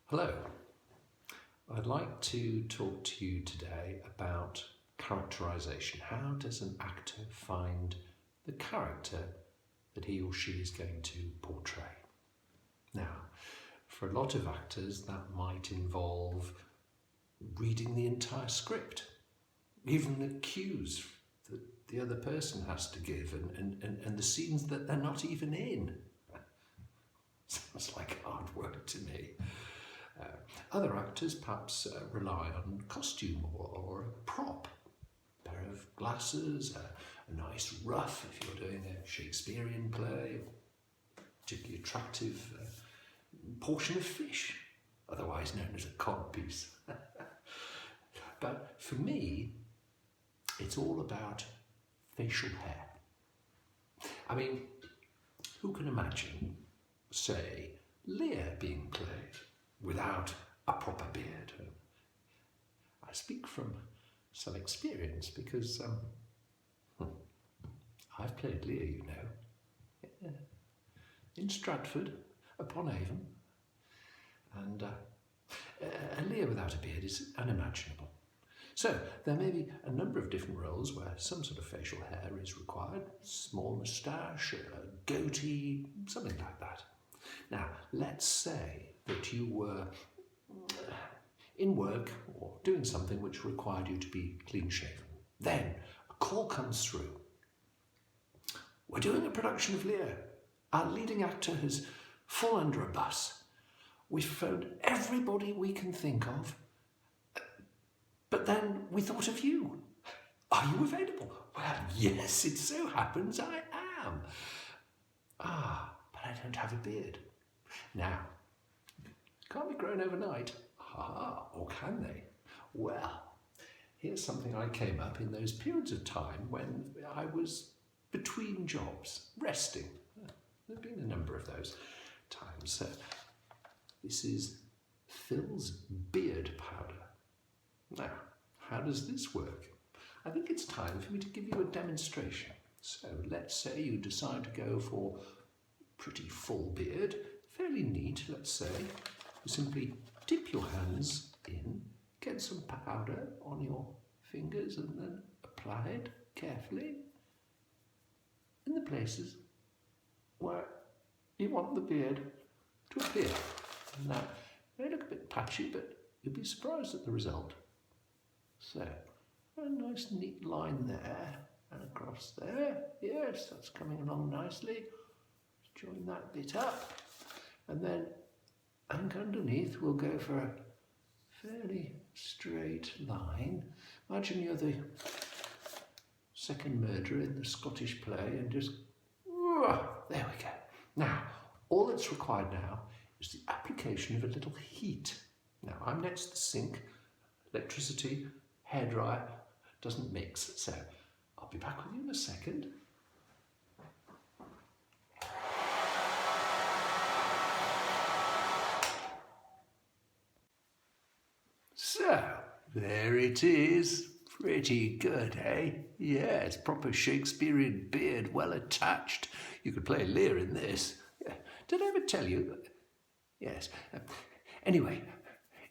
Hello. I'd like to talk to you today about characterization. How does an actor find the character that he or she is going to portray? Now, for a lot of actors, that might involve reading the entire script, even the cues that the other person has to give and the scenes that they're not even in. Sounds like hard work to me. Other actors perhaps rely on costume or a prop, a pair of glasses, a nice ruff if you're doing a Shakesperean play, or a particularly attractive portion of fish, otherwise known as a codpiece. But for me, it's all about facial hair. I mean, who can imagine, say, Lear being played without a proper beard? I speak from some experience because I've played Lear, you know, in Stratford upon Avon, and a Lear without a beard is unimaginable. So there may be a number of different roles where some sort of facial hair is required, small moustache, a goatee, something like that. Now, let's say that you were in work or doing something which required you to be clean shaven. Then a call comes through. We're doing a production of Lear. Our leading actor has fallen under a bus. We've phoned everybody we can think of, but then we thought of you. Are you available? Well, yes, it so happens I am. But I don't have a beard. Now, can't be grown overnight. Or can they? Well, here's something I came up in those periods of time when I was between jobs, resting. There have been a number of those times. This is Phil's beard powder. Now, how does this work? I think it's time for me to give you a demonstration. So let's say you decide to go for pretty full beard, fairly neat, let's say. You simply dip your hands in, get some powder on your fingers and then apply it carefully in the places where you want the beard to appear. Now, it may look a bit patchy, but you'll be surprised at the result. So, a nice neat line there and across there. Yes, that's coming along nicely. Join that bit up, and then I think underneath we'll go for a fairly straight line. Imagine you're the second murderer in the Scottish play and just, there we go. Now, all that's required now is the application of a little heat. Now, I'm next to the sink, electricity, hairdryer, doesn't mix, so I'll be back with you in a second. So, there it is. Pretty good, eh? Yes, proper Shakesperean beard, well attached. You could play Lear in this. Did I ever tell you? Yes. Anyway,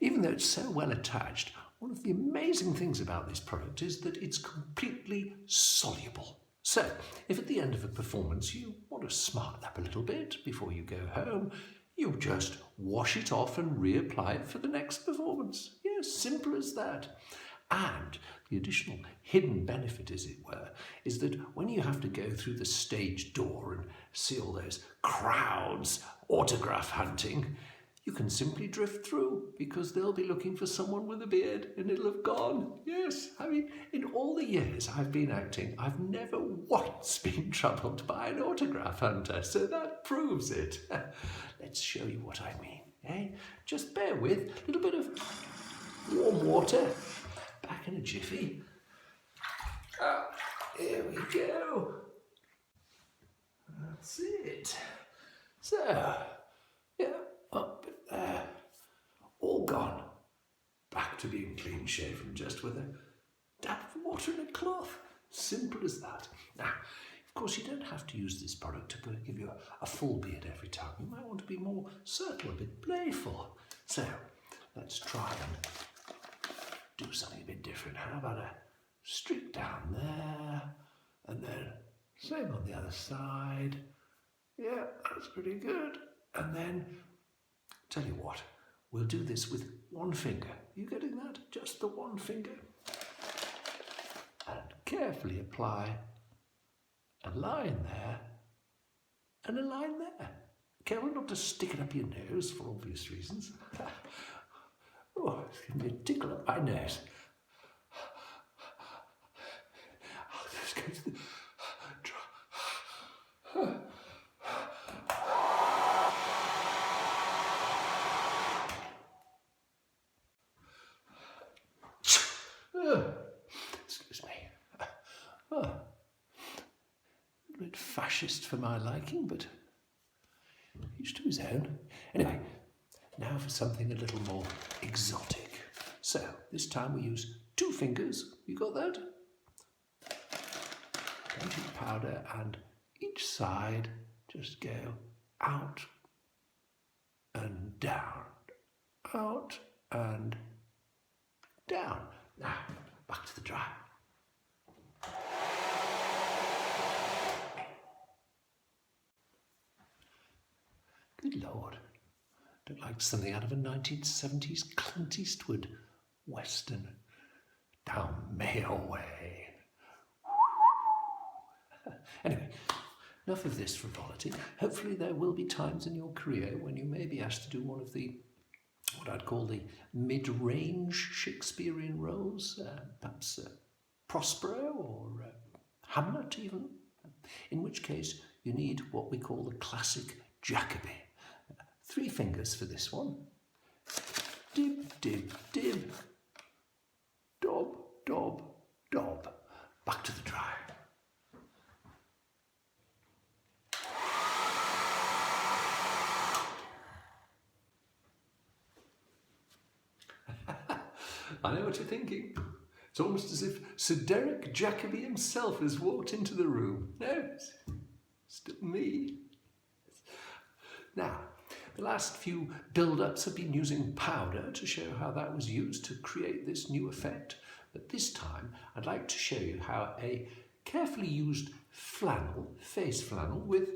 even though it's so well attached, one of the amazing things about this product is that it's completely soluble. So, if at the end of a performance you want to smarten up a little bit before you go home, you just wash it off and reapply it for the next performance. Yes, simple as that. And the additional hidden benefit, as it were, is that when you have to go through the stage door and see all those crowds autograph hunting, you can simply drift through because they'll be looking for someone with a beard and it'll have gone. Yes, I mean, in all the years I've been acting, I've never once been troubled by an autograph hunter, so that proves it. Let's show you what I mean, eh? Just bear with, a little bit of warm water, back in a jiffy. Here we go. That's it. So, yeah, up there, all gone. Back to being clean shaven, just with a dab of water and a cloth. Simple as that. Now, of course, you don't have to use this product to give you a full beard every time. You might want to be more subtle, a bit playful. So, let's try and do something a bit different. How about a streak down there, and then same on the other side. Yeah, that's pretty good. And then, tell you what, we'll do this with one finger. You getting that? Just the one finger. And carefully apply a line there and a line there. Careful not to stick it up your nose for obvious reasons. Oh, it's giving me a tickle up my nose. Oh, let's go to the excuse me. Oh, a bit fascist for my liking, but each to his own. Anyway, now for something a little more exotic. So, this time we use 2 fingers. You got that? Plenty of powder, and each side just go out and down, out and down. Now, back to the dry. Good Lord, don't like something out of a 1970s Clint Eastwood western. Down Mayo Way. Anyway, enough of this frivolity. Hopefully there will be times in your career when you may be asked to do one of the, what I'd call the mid-range Shakesperean roles, perhaps Prospero or Hamlet even, in which case you need what we call the classic Jacoby. 3 fingers for this one. Dib, dib, dib. Dob, dob, dob. Back to the dry. I know what you're thinking. It's almost as if Sir Derek Jacobi himself has walked into the room. No, it's still me. Now, the last few build-ups have been using powder to show how that was used to create this new effect. But this time, I'd like to show you how a carefully used flannel, face flannel, with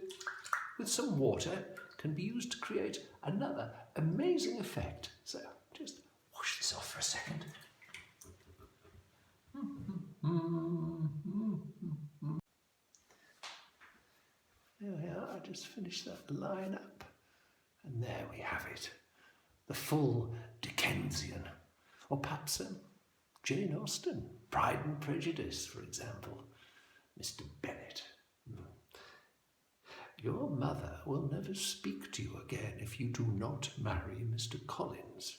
some water can be used to create another amazing effect. So, just wash this off for a second. There we are, I just finished that line up. And there we have it. The full Dickensian. Or perhaps Jane Austen, Pride and Prejudice, for example. Mr. Bennet. Your mother will never speak to you again if you do not marry Mr. Collins.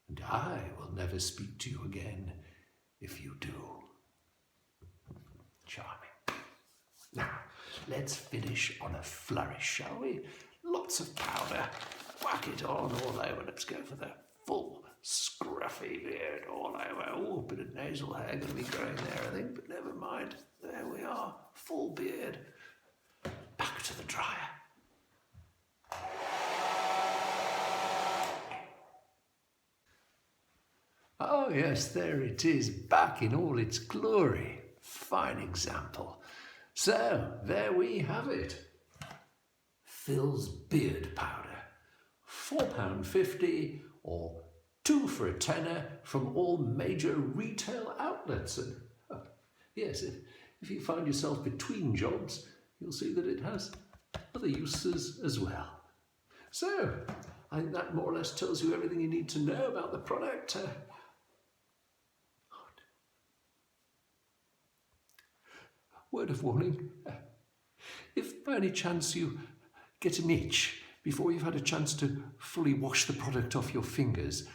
And I will never speak to you again if you do. Charming. Now, let's finish on a flourish, shall we? Lots of powder. Whack it on all over. Let's go for the full scruffy beard all over. Oh, a bit of nasal hair going to be growing there, I think, but never mind. There we are. Full beard. Back to the dryer. Oh yes, there it is, back in all its glory. Fine example. So, there we have it. Phil's beard powder. £4.50 or 2 for a tenner from all major retail outlets. And yes, if you find yourself between jobs, you'll see that it has other uses as well. So, I think that more or less tells you everything you need to know about the product. Word of warning, if by any chance you get an itch before you've had a chance to fully wash the product off your fingers,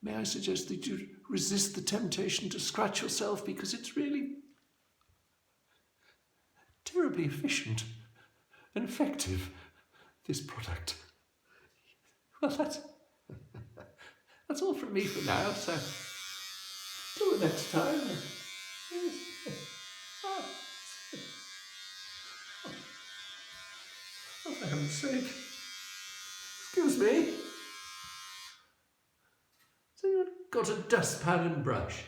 may I suggest that you resist the temptation to scratch yourself, because it's really terribly efficient and effective, this product. Well, that's all from me for now, so till the next time. Oh, for heaven's sake. Excuse me. Has anyone got a dustpan and brush?